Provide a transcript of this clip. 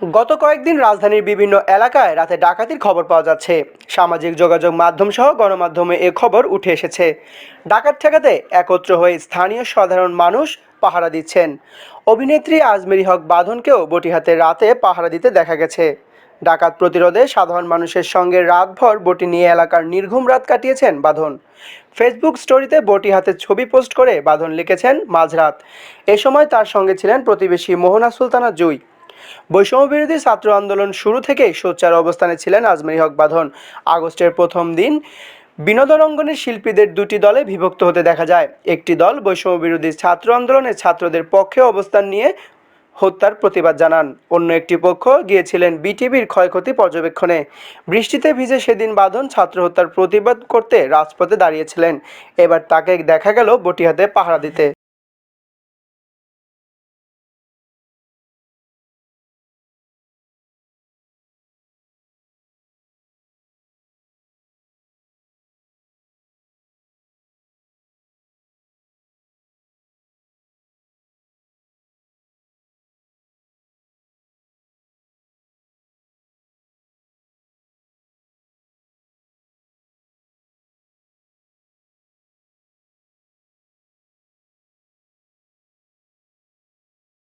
গত কয়েকদিন রাজধানীর বিভিন্ন এলাকায় রাতে ডাকাতির খবর পাওয়া যাচ্ছে। সামাজিক যোগাযোগ মাধ্যম সহ গণমাধ্যমে এ খবর উঠে এসেছে। ডাকাত ঠেকাতে একত্র হয়ে স্থানীয় সাধারণ মানুষ পাহারা দিচ্ছেন। অভিনেত্রী আজমেরী হক বাঁধনকেও বটিহাতে রাতে পাহারা দিতে দেখা গেছে। ডাকাত প্রতিরোধে সাধারণ মানুষের সঙ্গে রাতভর বটি নিয়ে এলাকার নির্ঘুম রাত কাটিয়েছেন বাঁধন। ফেসবুক স্টোরিতে বটি হাতে ছবি পোস্ট করে বাঁধন লিখেছেন মাঝরাত। এ সময় তার সঙ্গে ছিলেন প্রতিবেশী মোহনা সুলতানা জুই। বৈষম্যবিরোধী ছাত্র আন্দোলন শুরু থেকেই সোচ্চার অবস্থানে ছিলেন আজমেরী হক বাঁধন। আগস্টের প্রথম দিন বিনোদন অঙ্গনের শিল্পীদের দুটি দলে বিভক্ত হতে দেখা যায়। একটি দল বৈষম্যবিরোধী ছাত্র আন্দোলনে ছাত্রদের পক্ষে অবস্থান নিয়ে হত্যার প্রতিবাদ জানান, অন্য একটি পক্ষ গিয়েছিলেন বিটিভির ক্ষয়ক্ষতি পর্যবেক্ষণে। বৃষ্টিতে ভিজে সেদিন বাঁধন ছাত্র হত্যার প্রতিবাদ করতে রাজপথে দাঁড়িয়েছিলেন। এবার তাকে দেখা গেল বটিহাতে পাহারা দিতে।